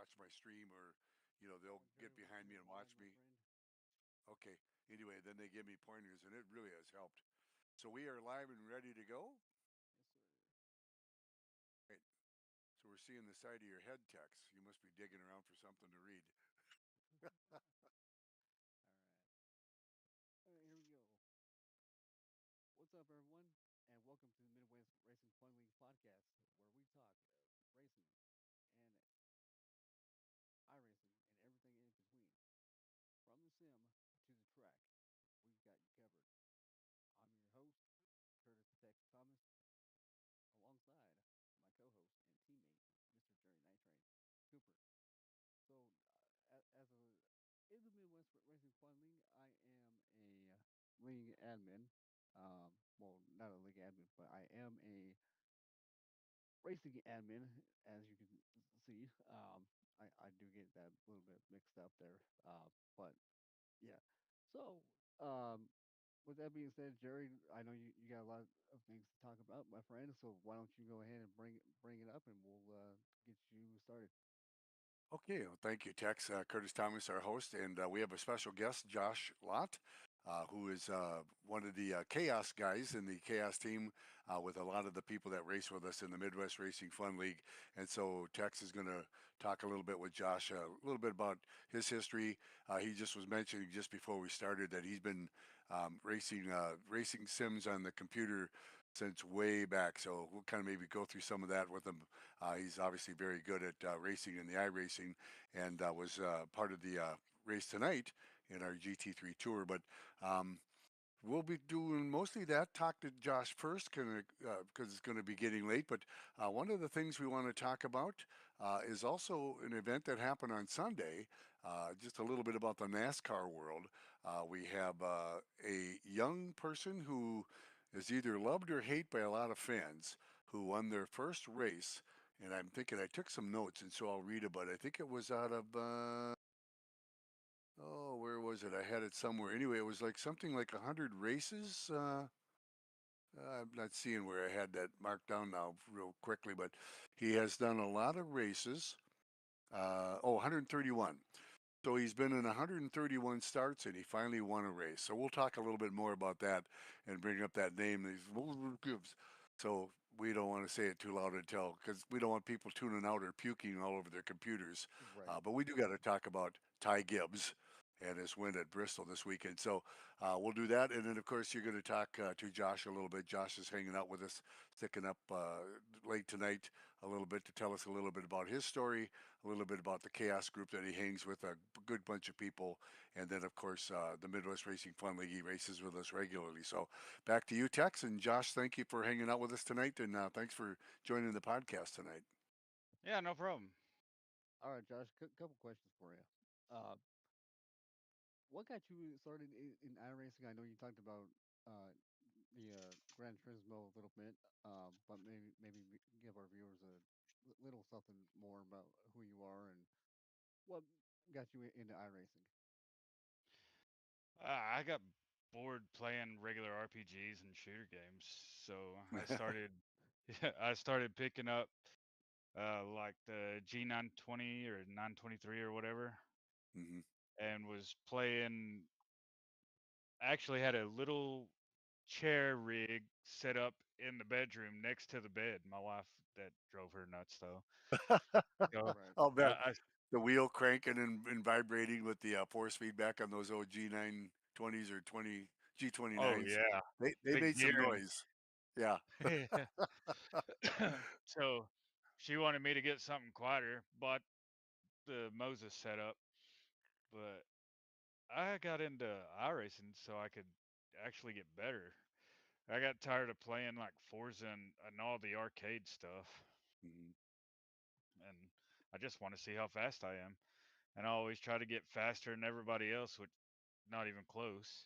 watch my stream, or they'll get Jerry, behind me and you're watch live, my me. friend. Okay. Anyway, then they give me pointers, and it really has helped. So we are live and ready to go. Yes, sir. Right. So we're seeing the side of your head, Tex. You must be digging around for something to read. All right. All right, here we go. What's up, everyone? And welcome to the Midwest Racing Fun League podcast, where we talk racing and iRacing and everything in between. From the sim to the track, we've got you covered. I'm your host, Curtis the Tech Thomas, alongside my co-host and teammate, Mr. Jerry Night Train Cooper. So, as a in the Midwest Racing Fun League, I am a league admin. Well, not a league admin, but I am a racing admin, as you can see. I do get that a little bit mixed up there. But yeah. So, um, with that being said, Jerry, I know you got a lot of things to talk about, my friend. So why don't you go ahead and bring it up, and we'll get you started. Okay, well, thank you, Tex. Curtis Thomas, our host, and we have a special guest, Josh Lott, who is one of the Chaos guys in the Chaos team with a lot of the people that race with us in the Midwest Racing Fun League. And so Tex is going to talk a little bit with Josh, a little bit about his history. He just was mentioning just before we started that he's been racing sims on the computer since way back. So we'll kind of maybe go through some of that with him. He's obviously very good at racing in the iRacing, and was part of the race tonight in our GT3 tour. But um, we'll be doing mostly that. Talk to Josh first, because it's going to be getting late. But one of the things we want to talk about is also an event that happened on Sunday. Just a little bit about the NASCAR world. We have a young person who is either loved or hated by a lot of fans who won their first race. And I'm thinking I took some notes, and so I'll read about it. I think it was out of oh, where was it? I had it somewhere. Anyway, it was like something like 100 races. I'm not seeing where I had that marked down now real quickly, but he has done a lot of races. 131. So he's been in 131 starts and he finally won a race. So we'll talk a little bit more about that and bring up that name. So we don't want to say it too loud and tell because we don't want people tuning out or puking all over their computers. Right. But we do got to talk about Ty Gibbs and his win at Bristol this weekend. So we'll do that. And then, of course, you're going to talk to Josh a little bit. Josh is hanging out with us, sticking up late tonight a little bit to tell us a little bit about his story, a little bit about the Chaos group that he hangs with, a good bunch of people. And then, of course, the Midwest Racing Fun League, he races with us regularly. So back to you, Tex. And Josh, thank you for hanging out with us tonight. And thanks for joining the podcast tonight. Yeah, no problem. All right, Josh. Couple questions for you. Uh, what got you started in iRacing? I know you talked about uh, the Gran Turismo a little bit, but maybe give our viewers a little something more about who you are and what got you into iRacing. I got bored playing regular RPGs and shooter games, so I started. Yeah, I started picking up like the G920 or 923 or whatever, Hmm. and was playing. Actually, had a little chair rig set up in the bedroom next to the bed. My wife that drove her nuts though. So Right. I'll bet I the wheel cranking and vibrating with the force feedback on those old G920s or 20 oh G29s. yeah, They the made some gearing. noise. Yeah. So she wanted me to get something quieter, bought the Moses setup, but I got into iRacing so I could actually get better. I got tired of playing like Forza and all the arcade stuff, Mhm. and I just want to see how fast I am. And I always try to get faster than everybody else, which not even close.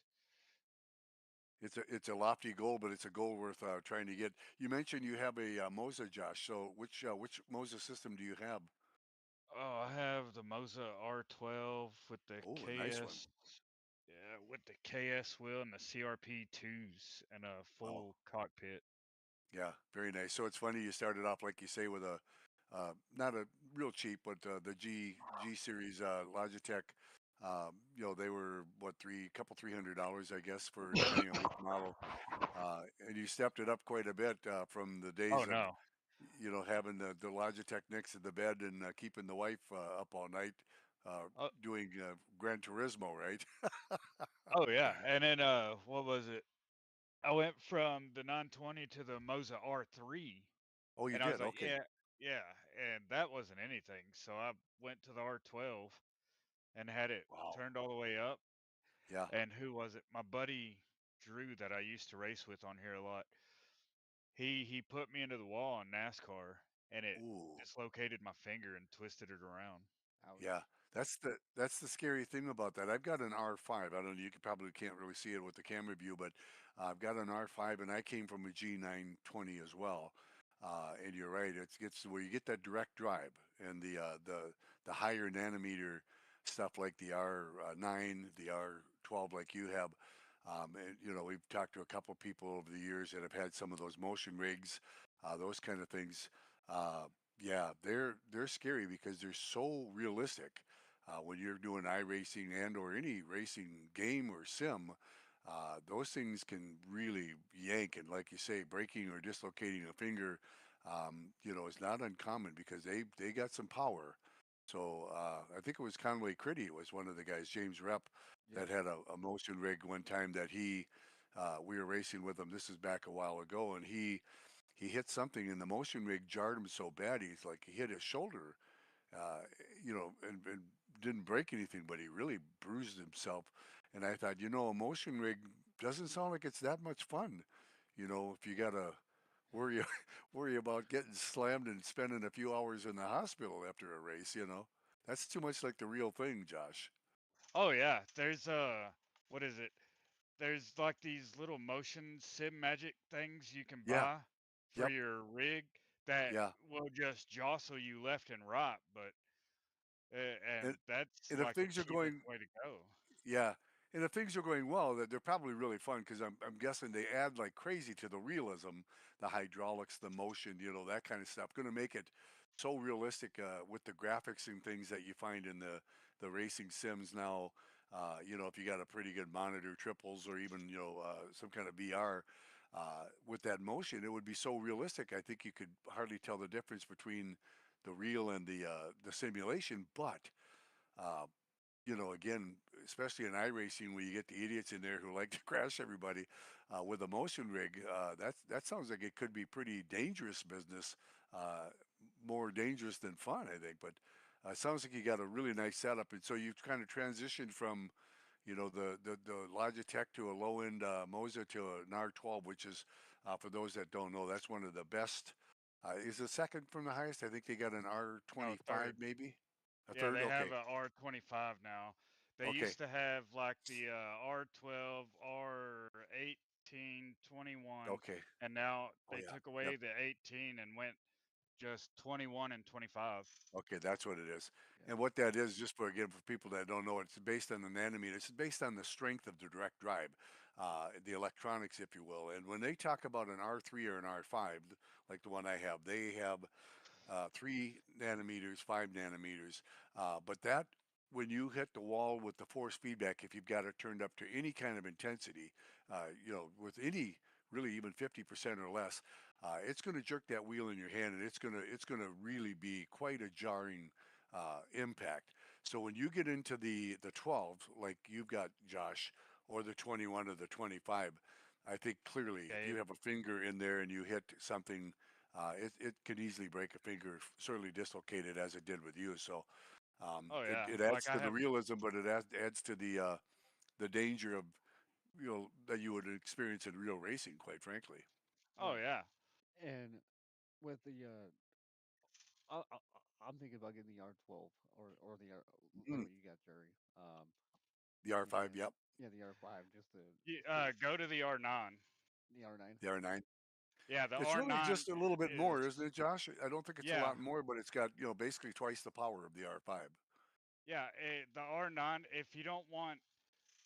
It's a lofty goal, but it's a goal worth trying to get. You mentioned you have a Moza, Josh. So which Moza system do you have? Oh, I have the Moza R12 with the Oh, a nice one. KS, yeah, with the KS wheel and the CRP twos and a Wow. full cockpit. Yeah, very nice. So it's funny you started off like you say with a not a real cheap, but the G series Logitech. They were what couple $300, I guess, for depending on which model. And you stepped it up quite a bit from the Oh days of no. having the Logitech next to the bed and keeping the wife up all night Oh, doing Gran Turismo, right? oh yeah. And then what was it? I went from the 920 to the Moza R3, Oh, you and I was did? like, Okay. yeah, yeah, and that wasn't anything. So I went to the R12 and had it Wow. turned all the way up. Yeah. And who was it? My buddy Drew that I used to race with on here a lot. He put me into the wall on NASCAR, and it Ooh. dislocated my finger and twisted it around. Yeah, Ouch. that's the scary thing about that. I've got an R5. I don't know, you probably can't really see it with the camera view, but I've got an R5 and I came from a G920 as well. And you're right, it gets to where you get that direct drive and the higher nanometer stuff like the R9, the R12 like you have. And we've talked to a couple people over the years that have had some of those motion rigs, those kind of things. Uh, yeah, they're scary because they're so realistic. When you're doing iRacing and or any racing game or sim, those things can really yank and, like you say, breaking or dislocating a finger, is not uncommon because they got some power. So I think it was Conway Critty was one of the guys, James Rep, Yep. that had a motion rig one time that we were racing with him. This is back a while ago, and he hit something and the motion rig jarred him so bad he's like he hit his shoulder, uh, and didn't break anything, but he really bruised himself. And I thought, a motion rig doesn't sound like it's that much fun. If you gotta worry worry about getting slammed and spending a few hours in the hospital after a race, that's too much like the real thing, Josh. Oh yeah, there's what is it? There's like these little motion sim magic things you can Yeah. buy for Yep. your rig that Yeah. will just jostle you left and right, but and And that's and if like the things are cheapest going way to go. Yeah, and if things are going well, that they're probably really fun because I'm guessing they add like crazy to the realism, the hydraulics, the motion, that kind of stuff. Going to make it so realistic with the graphics and things that you find in the racing sims now. If you got a pretty good monitor, triples, or even some kind of VR. With that motion, it would be so realistic. I think you could hardly tell the difference between the real and the simulation. But uh, again, especially in iRacing, where you get the idiots in there who like to crash everybody with a motion rig, that sounds like it could be pretty dangerous business, uh, more dangerous than fun, I think. But it sounds like you got a really nice setup, and so you've kind of transitioned from, the Logitech to a low end Moza to an R12, which is, for those that don't know, that's one of the best. Is the second from the highest? I think they got an No, R25, third. maybe a Yeah, third. they have Okay, a R25 now. They okay. used to have like the R12, R18, 21, Okay. and now Oh they yeah. took Yep. away the 18 and went just 21 and 25. Okay, that's what it is. Yep. And what that is, just for again for people that don't know, it's based on the nanometer. It's based on the strength of the direct drive, the electronics, if you will. And when they talk about an R3 or an R5, like the one I have, they have 3 nanometers, 5 nanometers. But that, when you hit the wall with the force feedback, if you've got it turned up to any kind of intensity, with any really even 50% or less, it's going to jerk that wheel in your hand, and it's going to really be quite a jarring impact. So when you get into the 12, like you've got, Josh, or the 21 or the 25, I think clearly if you Okay. have a finger in there and you hit something, it could easily break a finger, certainly dislocate it as it did with you. So Oh it, yeah. it Like adds I to the have. realism, but it adds to the danger of that you would experience in real racing, quite frankly. Oh Right. yeah. And with the I'm thinking about getting the R12 or the like Mm, what you got, Jerry. the R5, And yep, yeah, the R5, You, just to go to the R9. the R9. the R9. Yeah, the It's really R9 just a little bit is. more, isn't it, Josh? I don't think it's a Yeah. lot more, but it's got basically twice the power of the R5. Yeah. The R9. If you don't want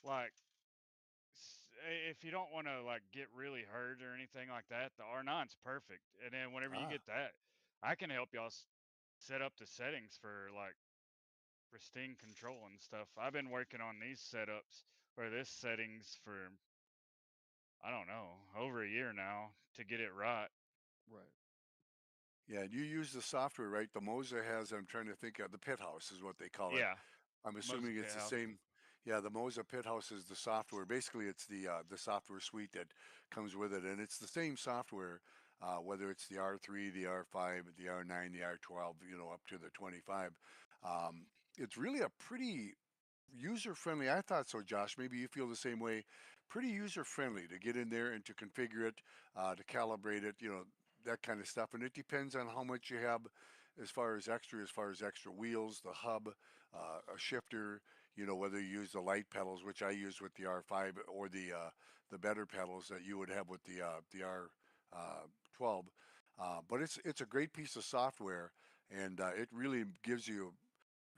like if you don't want to like get really hurt or anything like that, the R9's perfect. And then whenever you Ah, get that, I can help y'all. set up the settings for like pristine control and stuff. I've been working on these setups or this settings for I don't know, over a year now to get it right. Right. Yeah, and you use the software, right? The Moza has, I'm trying to think of the Pit House is what they call it. Yeah, I'm Moza assuming Pit it's the House. same. Yeah, the Moza Pit House is the software. Basically, it's the software suite that comes with it, and it's the same software, whether it's the R3, the R5, the R9, the R12, up to the 25. Um, it's really a pretty user friendly. I thought so, Josh. Maybe you feel the same way. Pretty user friendly to get in there and to configure it, to calibrate it, that kind of stuff. And it depends on how much you have as far as extra wheels, the hub, a shifter, whether you use the light pedals, which I use with the R5, or the better pedals that you would have with the R12. But it's a great piece of software, and it really gives you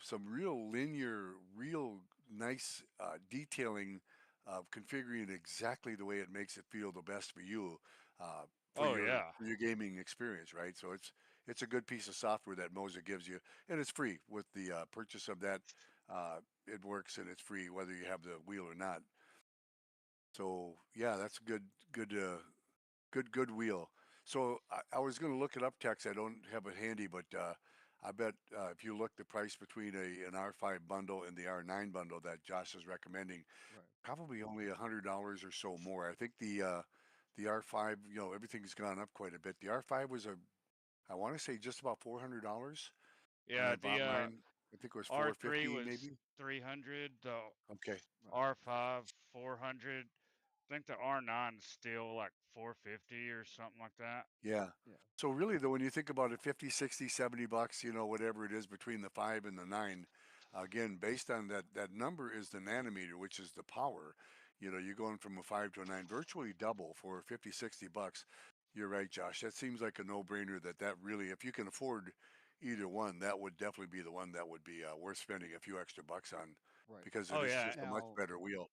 some real linear, real nice detailing of configuring exactly the way it makes it feel the best for you, uh, for Oh your yeah. for your gaming experience, right? So it's a good piece of software that Moza gives you, and it's free with the purchase of that. It works and it's free whether you have the wheel or not. So yeah, that's a good wheel. So I was going to look it up, Tex. I don't have it handy, but I bet if you look the price between an R5 bundle and the R9 bundle that Josh is recommending, Right. probably only $100 or so more. I think the R5, everything's gone up quite a bit. The R5 was I want to say just about $400 when Yeah, I the bought mine. I think it was R3 450 was maybe. 300, the Okay, Right. R5 400. I think the R9 is still like 450 or something like that. yeah. Yeah. So really though, when you think about it, 50, 60, $70, whatever it is between the 5 and the 9, again, based on that number is the nanometer, which is the power. You're going from a 5 to a 9, virtually double for 50, $60. You're right, Josh. That seems like a no-brainer that really, if you can afford either one, that would definitely be the one that would be worth spending a few extra bucks on Right. because it Oh is yeah, just a much Now, better wheel.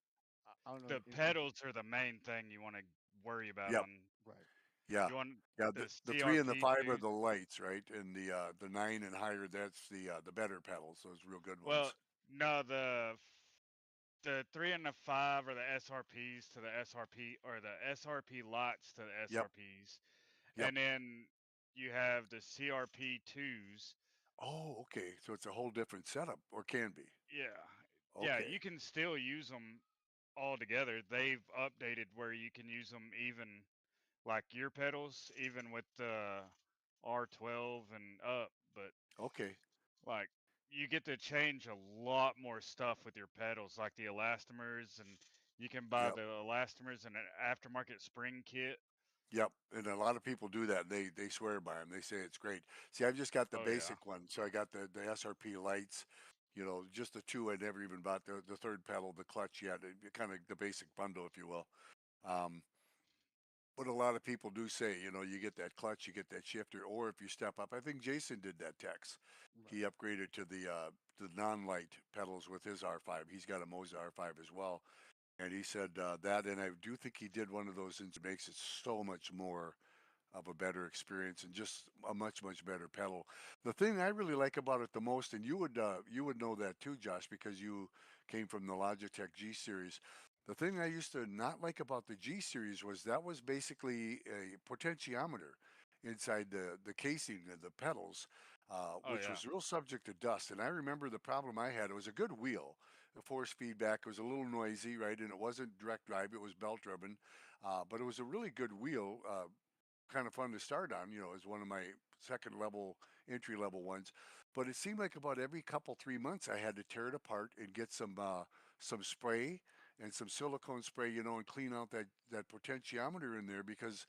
I don't know the if pedals are the main thing you want to worry about Yep. on. right. Yeah. You want Yeah, the the 3 and the 5 are CRP2s. the lights, right? And the 9 and higher, that's the better pedals, those real good Well, ones. no, the 3 and the 5 are the SRPs to the SRP or the SRP lights to the Yep. SRPs. Yep. And then you have the CRP2s. Oh, okay. So it's a whole different setup, or can be. Yeah. Yeah, Okay. you can still use them all together. They've updated where you can use them even like your pedals, even with the R12 and up, but Okay. like you get to change a lot more stuff with your pedals, like the elastomers, and you can buy Yep. the elastomers in an aftermarket spring kit. Yep. And a lot of people do that. They swear by them. They say it's great. See, I've just got the Oh yeah. basic one. So I got the SRP lights, just the two. I never even bought the third pedal, the clutch yet. Kind of the basic bundle, if you will. Um, but a lot of people do say, you get that clutch, you get that shifter, or if you step up, I think Jason did that, Tex. Right. He upgraded to the non-light pedals with his R5. He's got a Moza R5 as well, and he said that, and I do think he did one of those, and it makes it so much more of a better experience and just a much better pedal. The thing I really like about it the most, and you would know that too, Josh, because you came from the Logitech G series. The thing I used to not like about the G series was that was basically a potentiometer inside the casing of the pedals, Oh which yeah. was real subject to dust. And I remember the problem I had. It was a good wheel, the force feedback. It was a little noisy, right? And it wasn't direct drive; it was belt driven, but it was a really good wheel. Kind of fun to start on, as one of my second level, entry level ones. But it seemed like about every couple 3 months I had to tear it apart and get some spray and some silicone spray, and clean out that potentiometer in there because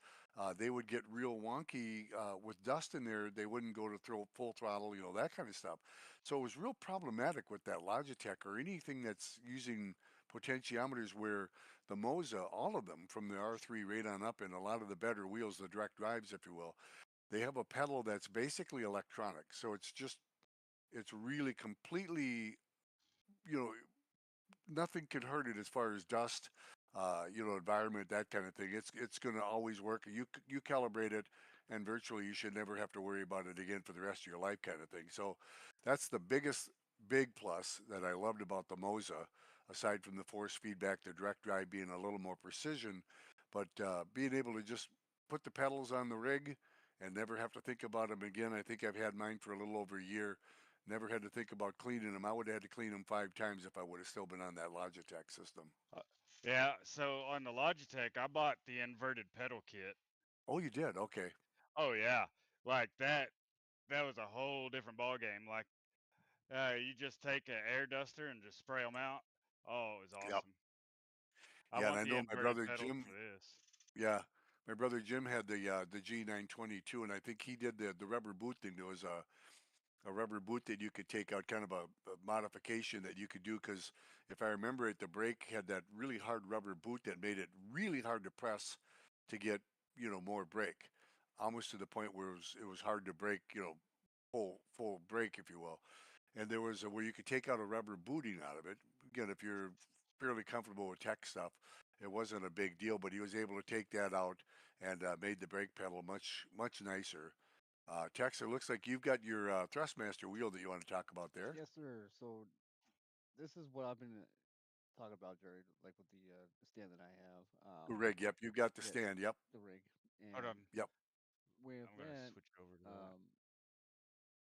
they would get real wonky with dust in there. They wouldn't go to throw full throttle, that kind of stuff. So it was real problematic with that Logitech or anything that's using potentiometers where the Moza, all of them from the R3 right on up, and a lot of the better wheels, the direct drives, if you will, they have a pedal that's basically electronic. So it's really completely, you know, nothing can hurt it as far as dust, environment, that kind of thing. It's going to always work. You calibrate it, and virtually you should never have to worry about it again for the rest of your life, kind of thing. So that's the biggest big plus that I loved about the Moza, aside from the force feedback, the direct drive being a little more precision, but being able to just put the pedals on the rig and never have to think about them again. I think I've had mine for a little over a year. Never had to think about cleaning them. I would have had to clean them 5 times if I would have still been on that Logitech system. Uh, yeah, so on the Logitech, I bought the inverted pedal kit. Oh, you did? Okay. Oh yeah, like that was a whole different ball game. Like you just take an air duster and just spray them out. Oh, it was Yep. awesome. I Yeah, and want I the know my inverted brother pedals Jim. for this. Yeah, my brother Jim had the G922, and I think he did the rubber boot thing. There was a rubber boot that you could take out, kind of a modification that you could do. Because if I remember it, the brake had that really hard rubber boot that made it really hard to press to get more brake, almost to the point where it was hard to brake, full brake, if you will. And there was a where you could take out a rubber booting out of it. Again, if you're fairly comfortable with tech stuff, it wasn't a big deal. But he was able to take that out and made the brake pedal much nicer. Tex, it looks like you've got your Thrustmaster wheel that you want to talk about there. Yes, sir. So this is what I've been talking about, Jerry, like with the stand that I have. The rig, yep, you've got the Yeah, stand, yep, the rig, Hold and on, yep, with I'm gonna that, switch over to that. um,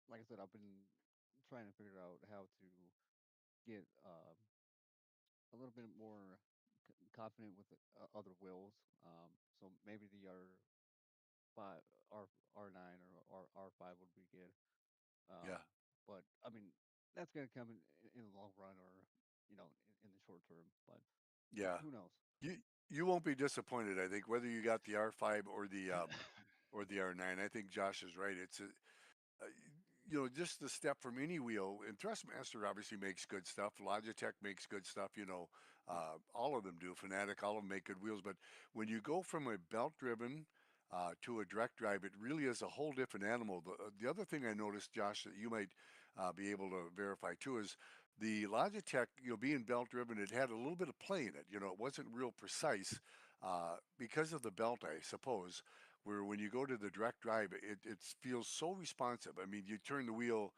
like I said, I've been trying to figure out how to get a little bit more confident with the, other wheels. So maybe the R5, R9 or R5 would be good. yeah, But I mean, that's going to come in the long run or, in the short term. But yeah. who knows? You you won't be disappointed. I think whether you got the R5 or the R9. I think Josh is right. Uh, just the step from any wheel. And Thrustmaster obviously makes good stuff. Logitech makes good stuff. Yeah, All of them do. Fanatic, all of them make good wheels. But when you go from a belt-driven to a direct drive, it really is a whole different animal. The other thing I noticed, Josh, that you might be able to verify too is the Logitech, being belt-driven, it had a little bit of play in it. It wasn't real precise because of the belt, I suppose, where when you go to the direct drive, it feels so responsive. I mean, you turn the wheel,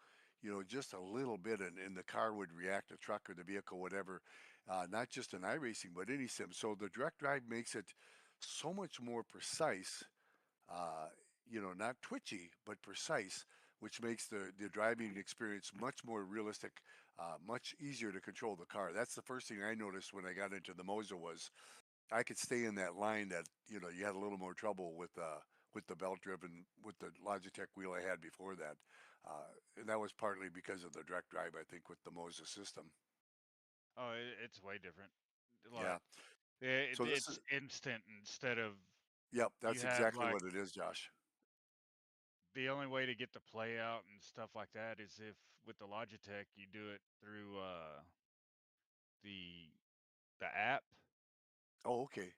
just a little bit, and the car would react, the truck or the vehicle, whatever. Not just in iRacing, but any sim. So the direct drive makes it so much more precise. Uh, not twitchy, but precise, which makes the driving experience much more realistic, much easier to control the car. That's the first thing I noticed when I got into the Moza was I could stay in that line that you had a little more trouble with the belt driven with the Logitech wheel I had before that, and that was partly because of the direct drive. I think with the Moza system. Oh, it's way different. Yeah. Like So this it's is instant instead of yep. you That's have exactly like what it is, Josh. the only way to get the play out and stuff like that is if with the Logitech you do it through the the app. Oh, okay.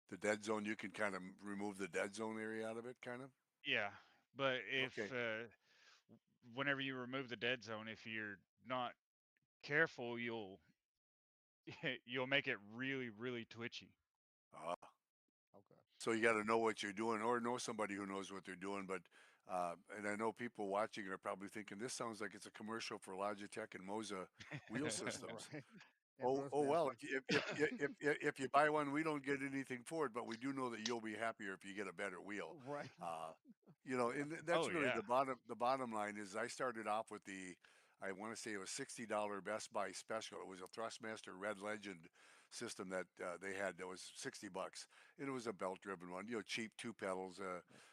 The dead zone. You can kind of remove the dead zone area out of it, kind of. Yeah, but if Okay. whenever you remove the dead zone, if you're not careful, you'll make it really twitchy. Uh, okay. So you got to know what you're doing, or know somebody who knows what they're doing. But and I know people watching are probably thinking this sounds like it's a commercial for Logitech and Moza wheel systems. Right. And Oh well, Thrustmaster. if you buy one, we don't get anything for it, but we do know that you'll be happier if you get a better wheel. Right. Uh, and Oh that's really yeah. the bottom line is I started off with I want to say it was $60 Best Buy special. It was a Thrustmaster Red Legend system that they had that was $60, and it was a belt driven one. Cheap, two pedals, Right.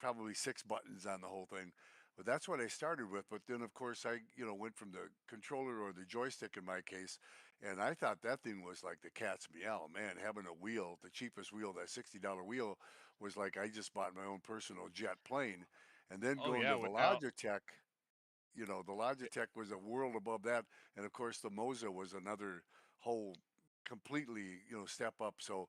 probably six buttons on the whole thing. But that's what I started with. But then, of course, I went from the controller or the joystick in my case, and I thought that thing was like the cat's meow. Man, having a wheel, the cheapest wheel, that $60 wheel, was like I just bought my own personal jet plane. And then Oh going yeah. to the Without Logitech, the Logitech was a world above that, and of course the Moza was another whole completely step up. So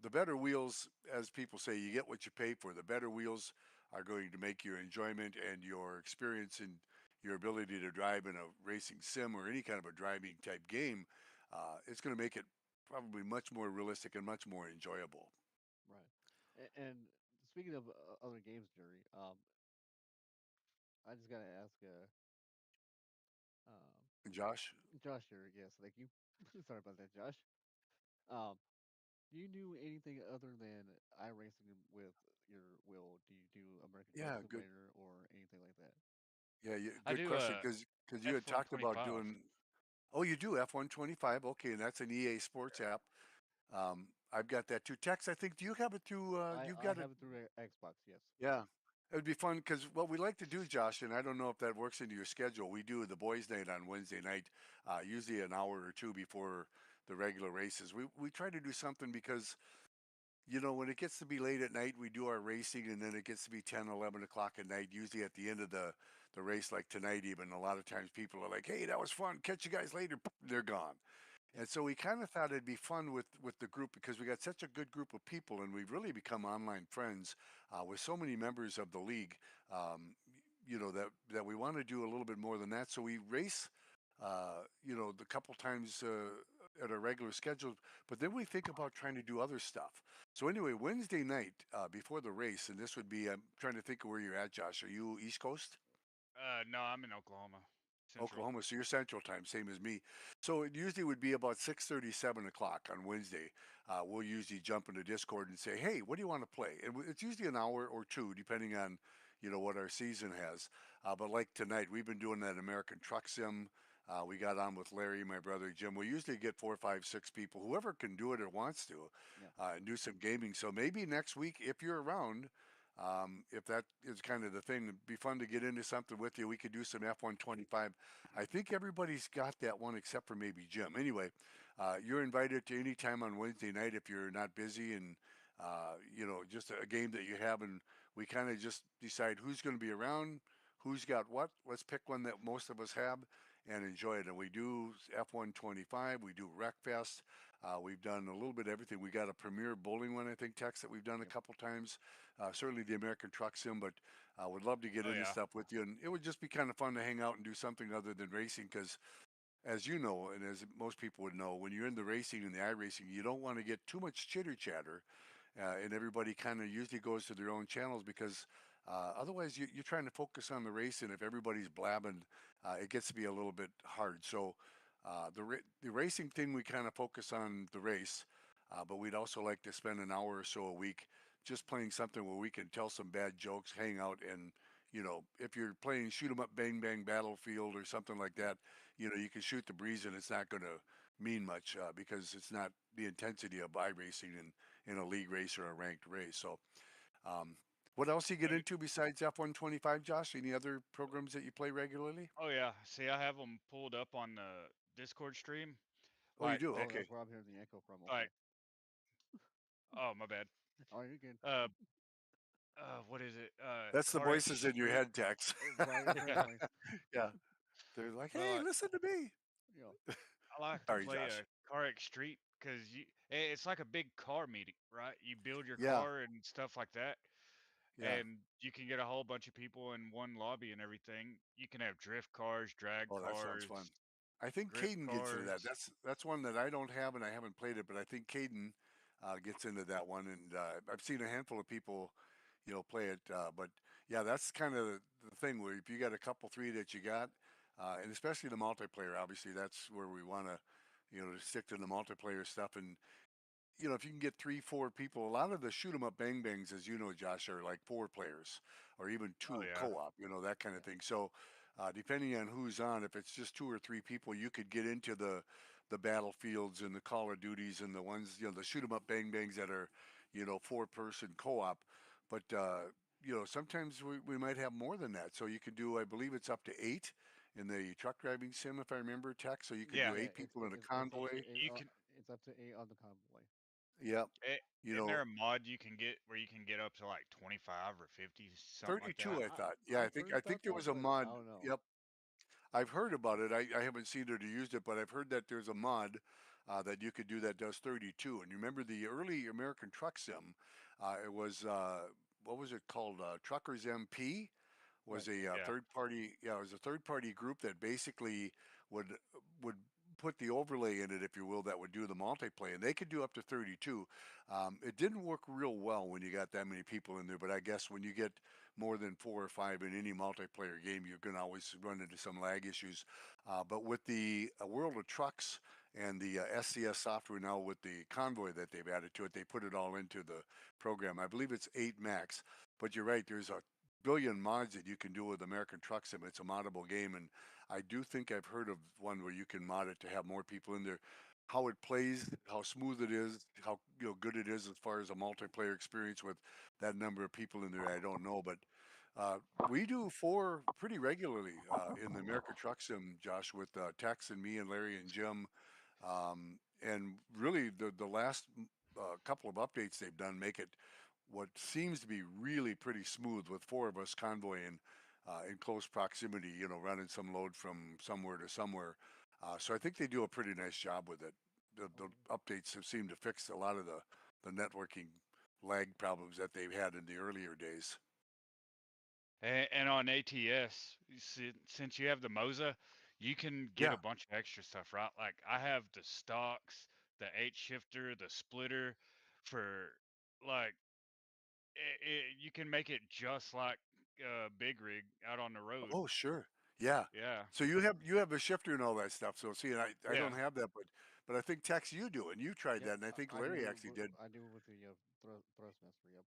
the better wheels, as people say, you get what you pay for. The better wheels are going to make your enjoyment and your experience and your ability to drive in a racing sim or any kind of a driving type game. It's going to make it probably much more realistic and much more enjoyable. Right. And speaking of other games, Jerry, I just gotta ask, um, Josh. Josh here. Yes, thank you. Sorry about that, Josh. Um, do you do anything other than iRacing with your will? Do you do American Truck Yeah, good. Simulator or anything like that? Yeah, I good do question because you had talked about F125. doing. Oh, you do F125. Okay, and that's an EA Sports app. I've got that too. Tex, I think. Do you have it through? You've I got it. have it through Xbox. Yes. Yeah. It would be fun because what we like to do, Josh, and I don't know if that works into your schedule. We do the boys' night on Wednesday night, usually an hour or two before the regular races. We try to do something because when it gets to be late at night, we do our racing, and then it gets to be 10, 11 o'clock at night, usually at the end of the race, like tonight, even. A lot of times people are like, hey, that was fun. Catch you guys later. They're gone. Yep. And so we kind of thought it'd be fun with the group because we got such a good group of people, and we've really become online friends with so many members of the league. Um, that we want to do a little bit more than that. So we race, the couple times at our regular schedule, but then we think about trying to do other stuff. So anyway, Wednesday night before the race, and this would be I'm trying to think of where you're at, Josh. Are you East Coast? No, I'm in Oklahoma Central. Oklahoma, so you're Central Time, same as me. So it usually would be about 6:30, 7 o'clock on Wednesday. We'll usually jump into Discord and say, "Hey, what do you want to play?" And it's usually an hour or two, depending on what our season has. But like tonight, we've been doing that American Truck Sim. We got on with Larry, my brother Jim. We usually get four, five, six people, whoever can do it or wants to, Yeah. and do some gaming. So maybe next week, if you're around, if that is kind of the thing, it'd be fun to get into something with you. We could do some F125. I think everybody's got that one except for maybe Jim. Anyway, you're invited to any time on Wednesday night if you're not busy and, just a game that you have. And we kind of just decide who's going to be around, who's got what. Let's pick one that most of us have and enjoy it. And we do F125, we do Wreckfest. We've done a little bit of everything. We got a premier bowling one, I think, Tex, that we've done a Yep. couple times. Certainly the American Truck Sim, but would love to get Oh into yeah. stuff with you. And it would just be kind of fun to hang out and do something other than racing because, as you know, and as most people would know, when you're in the racing and the iRacing, you don't want to get too much chitter chatter and everybody kind of usually goes to their own channels because otherwise you're trying to focus on the race, and if everybody's blabbing, it gets to be a little bit hard. So the racing thing, we kind of focus on the race, but we'd also like to spend an hour or so a week just playing something where we can tell some bad jokes, hang out, and if you're playing shoot 'em up, bang bang battlefield or something like Yep. that, you can shoot the breeze and it's not going to mean much because it's not the intensity of iRacing in a league race or a ranked race. So, um, what else you get Okay. into besides F125, Josh? Any other programs that you play regularly? Oh yeah. See, I have them pulled up on the Discord stream. Oh, you Like do? the Oh, Okay. that's where I'm hearing the echo from. Okay. like. Oh my bad. Oh, you're good. Uh, what is it? That's the CarX voices in your Street. head, Tex. Right. Yeah. Apparently. Yeah. They're like, But hey, listen to me. You know. I like to Sorry, play Josh. a CarX Street because it's like a big car meeting, right? You build your Yeah. car and stuff like that, Yeah. and you can get a whole bunch of people in one lobby and everything. You can have drift cars, drag Oh, that sounds cars, fun. I think grip Caden gets into that. cars. That's one that I don't have and I haven't played it, but I think Caden gets into that one, and I've seen a handful of people, play it. But yeah, that's kind of the thing where if you got a couple three that you got, and especially the multiplayer, obviously that's where we want to, to stick to the multiplayer stuff. And if you can get three, four people, a lot of the shoot 'em up bang bangs, as you know, Josh, are like four players or even Oh two yeah, co-op, that kind of Yeah. thing. So, depending on who's on, if it's just two or three people, you could get into the battlefields and the Call of Duties and the ones, the shoot 'em up bang bangs that are, four person co-op. But sometimes we might have more than that. So you could do, I believe it's up to eight in the truck driving sim, if I remember, tech. So you could yeah. do Yeah. eight people in a convoy. You can. It's up to eight on the convoy. Yep. It, You isn't there know, a mod you can get where you can get up to like 25 or 50, something like that? 32, I thought. Yeah, I I've think heard I about think there that, was a but I mod. don't know. Yep, I've heard about it. I haven't seen it or used it, but I've heard that there's a mod that you could do that does 32. And you remember the early American Truck Sim? It was what was it called? Truckers MP Right. was a Yeah. third party. Yeah, it was a third party group that basically would would put the overlay in it, if you will, that would do the multiplayer, and they could do up to 32. It didn't work real well when you got that many people in there, but I guess when you get more than 4 or 5 in any multiplayer game, you're going to always run into some lag issues. But with the World of Trucks and the SCS software now with the convoy that they've added to it, they put it all into the program. I believe it's 8 max, but you're right. There's a billion mods that you can do with American Truck Sim. It's a moddable game, and I do think I've heard of one where you can mod it to have more people in there. How it plays, how smooth it is, how good it is as far as a multiplayer experience with that number of people in there, I don't know. But uh, we do four pretty regularly in the American Truck Sim, Josh, with Tex and me and Larry and Jim. And really, the last couple of updates they've done make it what seems to be really pretty smooth with four of us convoying in close proximity, running some load from somewhere to somewhere. So I think they do a pretty nice job with it. The updates have seemed to fix a lot of the networking lag problems that they've had in the earlier days. And on ATS, since you have the Moza, you can get Yeah. a bunch of extra stuff, right? Like I have the stocks, the eight shifter, the splitter for like you can make it just like big rig out on the road. Oh, sure. Yeah. Yeah. So you have a shifter and all that stuff. So see, and I Yeah. don't have that, but I think Tex you do, and you tried Yep, that, and I think I Larry do. actually did. I do with the thrustmaster. Yep.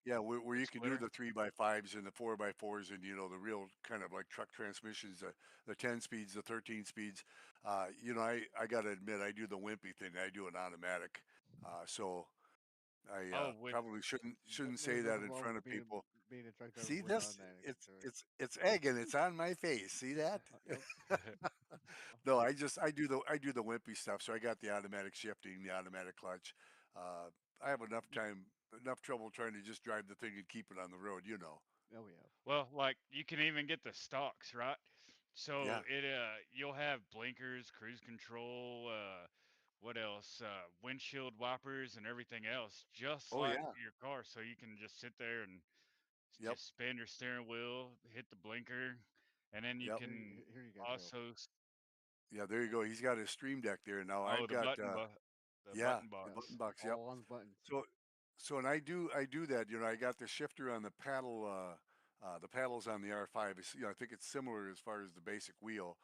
Yeah, where The you can do splitter. the 3x5s and the 4x4s, and the real kind of like truck transmissions, the 10 speeds, the 13 speeds. I got to admit, I do the wimpy thing. I do an automatic, so I Oh, with probably shouldn't say There's that nothing in wrong front with of people. being a truck driver See with this? automatic for It's sure. it's egg and it's on my face. See that? Yep. No, I do the wimpy stuff. So I got the automatic shifting, the automatic clutch. Uh, I have enough trouble trying to just drive the thing and keep it on the road. Oh yeah. well, like you can even get the stocks, right? So Yeah. you'll have blinkers, cruise control, what else? Windshield wipers and everything else, just Oh like yeah. your car. So you can just sit there and Yep. just spin your steering wheel, hit the blinker, and then you Yep. can Here you go, Joe. also Yeah. There you go. He's got his Stream Deck there now. oh I've got the yeah, button the Yep. button box. Yep. All on buttons. So and I do that. I got the shifter on the paddle. The paddles on the R5 is, I think it's similar as far as the basic wheel.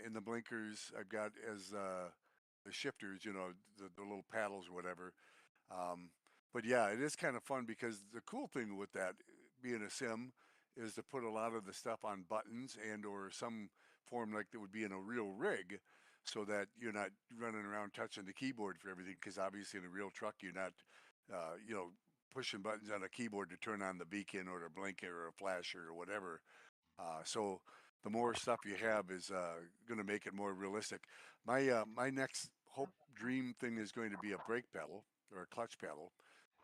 In the blinkers, I've got as the shifters. The little paddles or whatever. Um, but yeah, it is kind of fun because the cool thing with that being a sim is to put a lot of the stuff on buttons and or some form like that would be in a real rig so that you're not running around touching the keyboard for everything because obviously in a real truck you're not uh, you know pushing buttons on a keyboard to turn on the beacon or the blinker or a flasher or whatever. So the more stuff you have is going to make it more realistic. My next hope dream thing is going to be a brake pedal or a clutch pedal,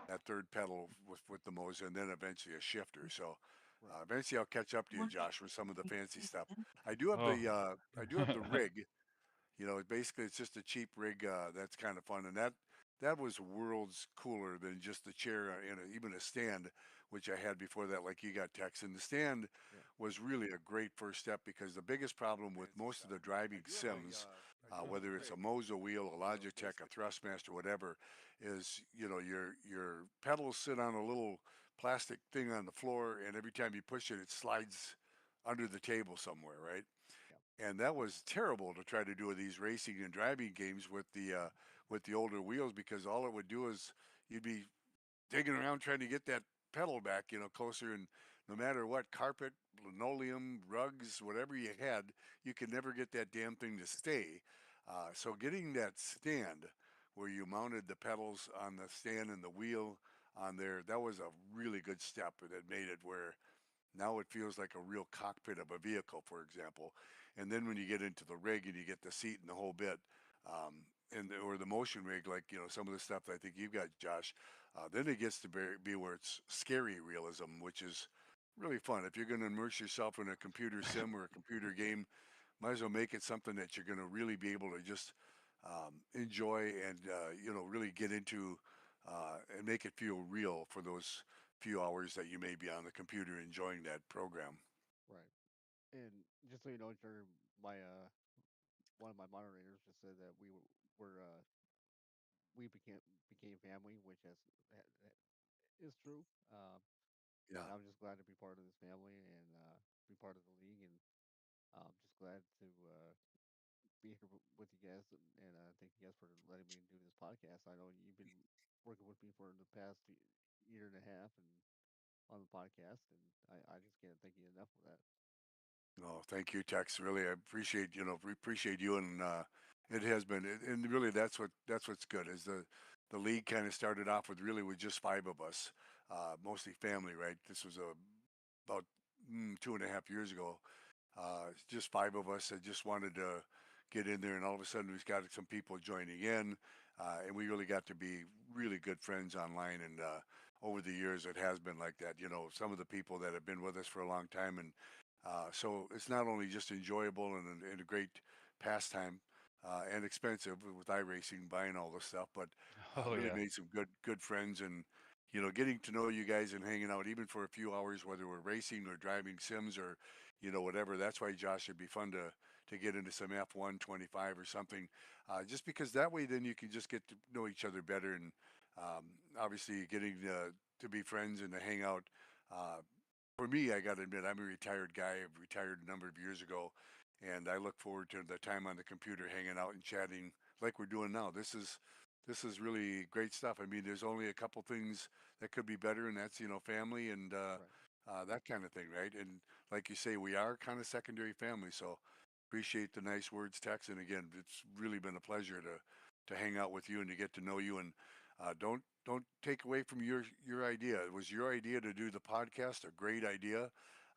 that third pedal with the Mosa, and then eventually a shifter. So Right. eventually I'll catch up to you, Josh, with some of the fancy stuff. I do have oh. the rig. Basically it's just a cheap rig that's kind of fun, and that was worlds cooler than just the chair and even a stand, which I had before that. Like you got Tex, and the stand Yeah. was really a great first step because the biggest problem with most of the driving sims, whether it's a Moza wheel, a Logitech, a Thrustmaster, whatever, is your pedals sit on a little plastic thing on the floor, and every time you push it, it slides under the table somewhere, right? Yep. And that was terrible to try to do with these racing and driving games with the older wheels because all it would do is you'd be digging around trying to get that pedal back, closer, and no matter what carpet, linoleum, rugs, whatever you had, you could never get that damn thing to stay. So getting that stand where you mounted the pedals on the stand and the wheel on there, that was a really good step, and it made it where now it feels like a real cockpit of a vehicle, for example. And then when you get into the rig and you get the seat and the whole bit, or the motion rig, like some of the stuff that I think you've got, Josh, then it gets to be where it's scary realism, which is really fun. If you're going to immerse yourself in a computer sim or a computer game, might as well make it something that you're going to really be able to just enjoy and really get into and make it feel real for those few hours that you may be on the computer enjoying that program. Right. And just so you know, sir, my one of my moderators just said that were we became family, which that is true. Yeah. And I'm just glad to be part of this family and be part of the league, and just glad to be here with you guys. And thank you guys for letting me do this podcast. I know you've been working with me for the past year and a half, and on the podcast, and I just can't thank you enough for that. Oh, thank you, Tex. Really, I appreciate we appreciate you, and it has been, and really that's what's good is the league kind of started off with really with just five of us, mostly family, right? This was about 2.5 years ago. Just five of us that just wanted to get in there, and all of a sudden we've got some people joining in, and we really got to be really good friends online. And over the years, it has been like that. Some of the people that have been with us for a long time, and so it's not only just enjoyable and a great pastime. And expensive with iRacing, buying all this stuff, but Oh really yeah. made some good friends, and getting to know you guys and hanging out even for a few hours, whether we're racing or driving sims or whatever. That's why, Josh, it'd be fun to get into some F1 25 or something, just because that way then you can just get to know each other better, and um, obviously getting to be friends and to hang out. Uh, for me, I got to admit, I'm a retired guy. I've retired a number of years ago, and I look forward to the time on the computer, hanging out and chatting like we're doing now. This is really great stuff. I mean, there's only a couple things that could be better, and that's family and Right. that kind of thing, right? And like you say, we are kind of secondary family, so appreciate the nice words, Tex. And again, it's really been a pleasure to hang out with you and to get to know you. And don't take away from your idea. It was your idea to do the podcast, a great idea.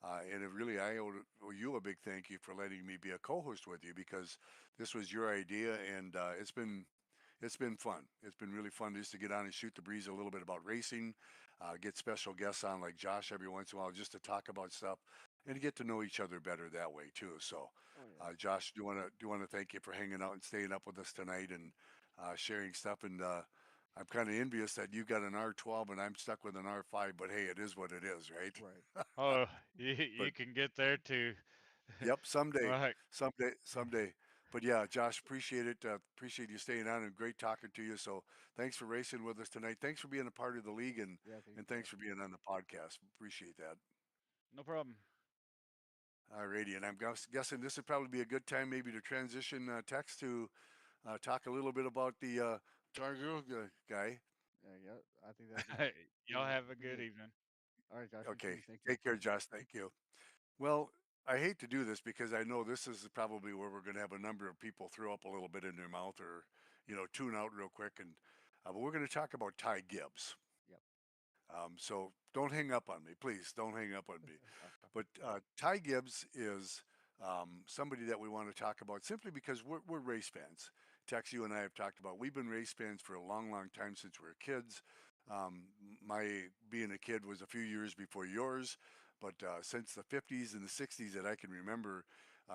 And it really, I owe you a big thank you for letting me be a co-host with you, because this was your idea, and it's been fun. It's been really fun just to get on and shoot the breeze a little bit about racing, get special guests on like Josh every once in a while just to talk about stuff and to get to know each other better that way too. So, Oh yeah. Josh, do want to thank you for hanging out and staying up with us tonight and sharing stuff. And I'm kind of envious that you got an R12 and I'm stuck with an R5. But hey, it is what it is, right? Right. Oh, But you can get there too. yep, someday, Right. someday, someday. But yeah, Josh, appreciate it. Appreciate you staying on, and great talking to you. So thanks for racing with us tonight. Thanks for being a part of the league, and Yeah. Thank and you, thanks Josh. for being on the podcast. Appreciate that. No problem. Alrighty, and I'm guessing this would probably be a good time maybe to transition text to talk a little bit about the Tiger guy. Yeah. I think that'd Y'all have a be good good. evening. All right, Josh. You Okay, too. Thank you. take care, Josh. Thank you. Well, I hate to do this because I know this is probably where we're going to have a number of people throw up a little bit in their mouth, or tune out real quick, and but we're going to talk about Ty Gibbs. Yep. So don't hang up on me, please. Don't hang up on me. But Ty Gibbs is somebody that we want to talk about simply because we're race fans. Tex, you and I have talked about. We've been race fans for a long, long time since we were kids. My being a kid was a few years before yours, but since the 50s and the 60s that I can remember,